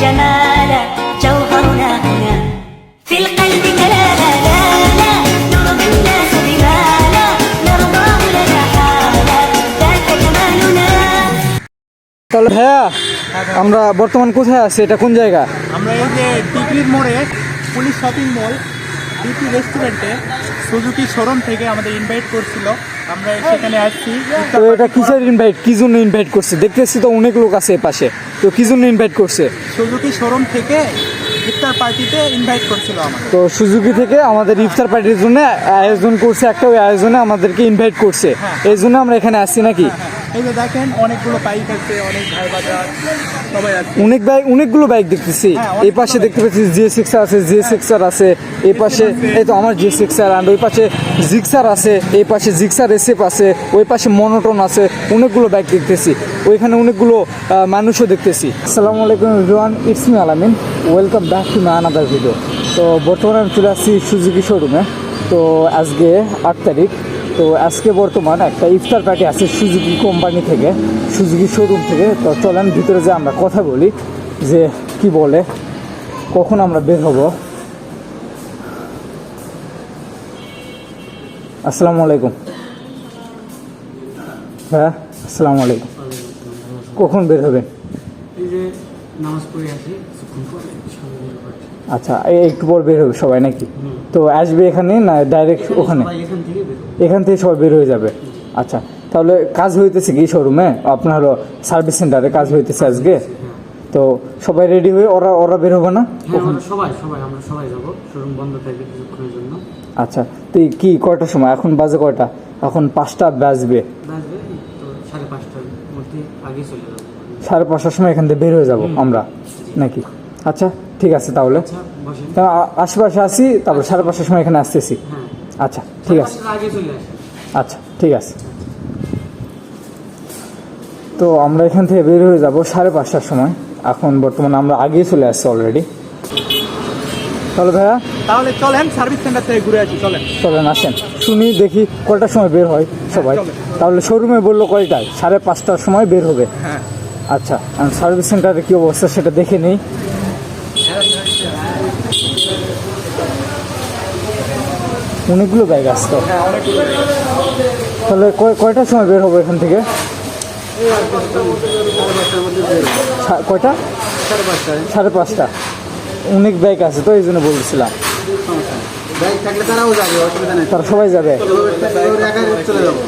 جمالا جوهرنا هنا في القلب كلالا لا لا نرضي الناس بما لا نرضاه لنا حالا ذاك جمالنا. তাহলে ভাইয়া আমরা বর্তমান কোথায় আছি, এটা কোন জায়গা? আমরা এই যে টিকরির মোড়ে পুলিশ শপিং মল ডিপি রেস্টুরেন্টে সুজুকি শোরুম থেকে আমাদের ইনভাইট করছিল, আমরা সেখানে আসছি। তো এটা কিসের ইনভাইট, কি জন্য ইনভাইট করছে? দেখতেছি তো অনেক লোক আছে পাশে, তো কি জন্য ইনভাইট করছে? সুজুকি শোরুম থেকে ইফতার পার্টিতে ইনভাইট করছিল আমাদের। তো সুজুকি থেকে আমাদের ইফতার পার্টির জন্য আয়োজন করছে, একটা ওই আয়োজনে আমাদেরকে ইনভাইট করছে, এই জন্য আমরা এখানে আসছি নাকি? এই যে দেখেন অনেকগুলো বাইক আছে, অনেক ভাই বাজার সবাই আছে, অনেকগুলো বাইক দেখতেছি। এই পাশে দেখতে পাচ্ছি জিএস6 আছে, জিএস6 আছে, এই পাশে এই তো আমার জিএস6 আর ওই পাশে জিক্সার আছে, এই পাশে জিক্সার এসএফ আছে, ওই পাশে মনোটন আছে, অনেকগুলো বাইক দেখতেছি, ওইখানে অনেকগুলো মানুষও দেখতেছি। আসসালামু আলাইকুম এভরিওয়ান, ইটস মি আলামিন, welcome back to my another video. তো বর্তমানে আমি চলে আসছি সুজুকি শোরুমে। তো আজকে 8 তারিখ, তো আজকে বর্তমান একটা ইফতার পার্টি আছে সুজুকি কোম্পানি থেকে, সুজুকি শোরুম থেকে। তো চলেন ভিতরে যে আমরা কথা বলি যে কি বলে, কখন আমরা বের হব। আসসালামু আলাইকুম। হ্যাঁ আসসালামু আলাইকুম। কখন বের হবেন? এই যে নামাজ পড়ে আসি কিছুক্ষণ পরে সবাই বের হবে। আচ্ছা, একটু পর বের হবে সবাই নাকি? তো আসবে এখানে না ডাইরেক্ট ওখানে? সবাই এখান থেকে বের হবে। এখান থেকে সবাই বের হয়ে যাবে। আচ্ছা, তাহলে কাজ হইতেছে কি শোরুমে? আপনার হলো সার্ভিস সেন্টারে কাজ হইতেছে আজকে। তো সবাই রেডি হয়ে ওরা বের হবে না? হ্যাঁ আমরা সবাই যাবো, শোরুম বন্ধ থাকবে কিছুক্ষণের জন্য। আচ্ছা, তো কি কয়টার সময়? এখন বাজে কয়টা? এখন 5টা বাজবে। বাজবে তো 5:30টার মধ্যে আগে চলে যাবো। 5:30টার সময় এখান থেকে বের হয়ে যাব আমরা নাকি? আচ্ছা ঠিক আছে, তাহলে আচ্ছা বসেন। তা আশেপাশে আসি, তারপর 5:30টার সময় এখানে আসতেছি। হ্যাঁ আচ্ছা ঠিক আছে, 5:30টার আগে চলে আসি। আচ্ছা ঠিক আছে। তো আমরা এখান থেকে বের হয়ে যাব 5:30টার সময়। এখন বর্তমানে আমরা আগেই চলে আসছি অলরেডি। তাহলে ভাইয়া তাহলে চলেন সার্ভিস সেন্টার থেকে ঘুরে আসি, চলেন আসেন, শুনি দেখি কয়টার সময় বের হয় সবাই। তাহলে শোরুমে বললো কয়টায়? 5:30টার সময় বের হবে। হ্যাঁ আচ্ছা, সার্ভিস সেন্টারে কী অবস্থা সেটা দেখে নিই। অনেকগুলো বাইক আসতো, তাহলে কয়টার সময় বের হবো এখান থেকে? কয়টা? 5:30। অনেক বাইক আছে তো এই জন্য বলছিলাম। বাইক থাকলে তারাও যাবে, অসুবিধা নেই। তারা সবাই যাবে? চলে যাবো।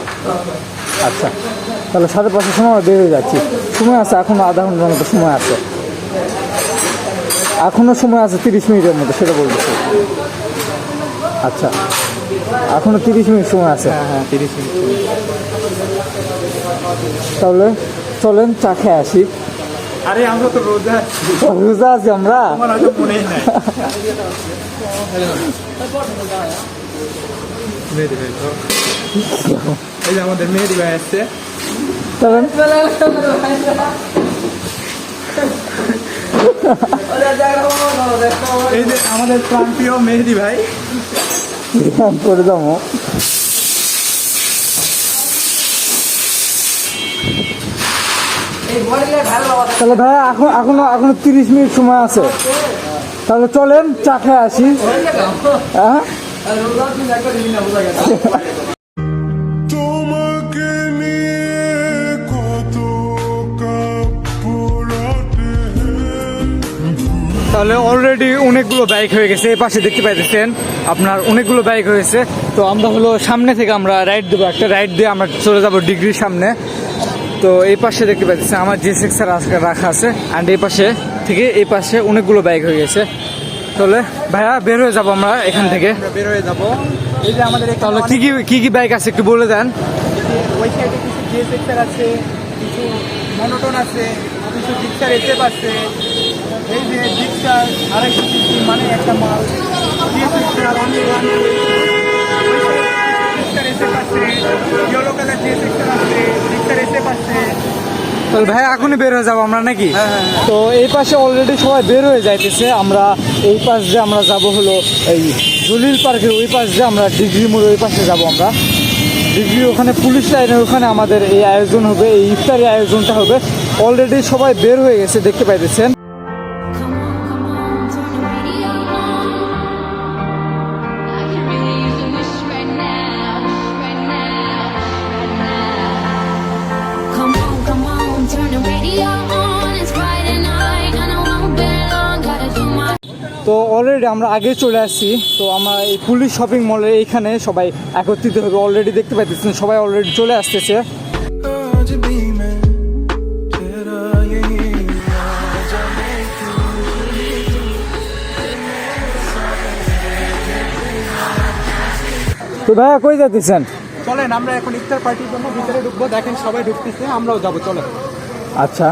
আচ্ছা, তাহলে 5:30টার সময় বের হয়ে যাচ্ছি। সময় আছে এখনো আধা ঘন্টার মতো সময় আছে, এখনো সময় আছে 30 মিনিটের মতো, সেটা বলতেছি। আচ্ছা, এখনো 30 মিনিট সময় আছে। হ্যাঁ 30 মিনিট। তাহলে চলেন চা খেয়ে আসি। আরে আমরা তো রোজা রোজা আছি আমরা, আমার হয়তো মনেই নাই। মেহেদি ভাই তো, এই যে আমাদের মেহেদি ভাই আসছে। চলেন। এই যে আমাদের প্রান্তীয় মেহেদি ভাই। করে যাবো। তাহলে ভাইয়া এখনো 30 মিনিট সময় আছে, তাহলে চলেন চা খেয়ে আসি। হ্যাঁ তোমাকে নিয়ে কত তাহলে অলরেডি অনেকগুলো বাইক হয়ে গেছে, এই পাশে দেখতে পাইতেছেন আপনার অনেকগুলো বাইক হয়েছে। তো আমরা হলো সামনে থেকে আমরা রাইড দেবো, একটা রাইড দিয়ে আমরা চলে যাব ডিগ্রির সামনে। তো এই পাশে দেখতে পাইতেছেন আমার জিএস6 আজকে রাখা আছে, অ্যান্ড এই পাশে থেকে এই পাশে অনেকগুলো বাইক হয়ে গেছে। তাহলে ভাইয়া বের হয়ে যাবো আমরা এখান থেকে। বের হয়ে যাবো। এই যে আমাদের তাহলে কি কি বাইক আছে একটু বলে দেন। ওই সাইডে কিছু জিএস6 আছে, কিছু মনোটন আছে, কিছু জিক্সার এসএফ আছে। এই যে জিক্সার 250 সিসি মানে একটা মাল, জিএস6 অনলি ওয়ান। জিক্সার এসএফ আছে, ইয়েলো কালার জিএস6 আছে, জিক্সার এসএফ আছে। তাহলে ভাই এখনই বের হয়ে যাবো আমরা নাকি? তো এই পাশে অলরেডি সবাই বের হয়ে যাইতেছে। আমরা এই পাশ যে আমরা যাব হলো এই জলিল পার্কের ওই পাশ যে আমরা ডিগ্রি মোড় ওই পাশে যাব আমরা। ডিগ্রি ওখানে পুলিশ লাইনের ওখানে আমাদের এই আয়োজন হবে, এই ইফতারি আয়োজনটা হবে। অলরেডি সবাই বের হয়ে গেছে দেখতে পাইতেছেন। Come তো অলরেডি আমরা আগে চলে আসছি, তো আমরা এই পুলিশ শপিং মলের এইখানে সবাই একত্রিত হবে। অলরেডি দেখতে পাইতেছেন সবাই অলরেডি চলে আসতেছে। आज भी मैं तेरा यही राजा मैं तू তো ভাইয়া কই যাচ্ছেন? চলেন আমরা এখন ইফতার পার্টির জন্য ভিতরে ঢুকবো, দেখেন সবাই ঢুকতেছে, আমরাও যাবো, চলেন। আচ্ছা,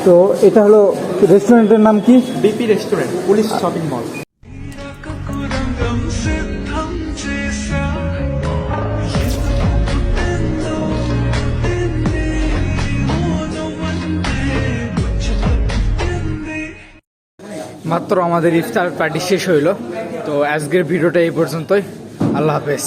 তো এটা হলো রেস্টুরেন্টের নাম কি? BP restaurant, police shopping mall. रंगम से थम जैसा মাত্র আমাদের ইফতার পার্টি শেষ হইলো। তো আজকের ভিডিওটা এই পর্যন্তই। আল্লাহ হাফেজ।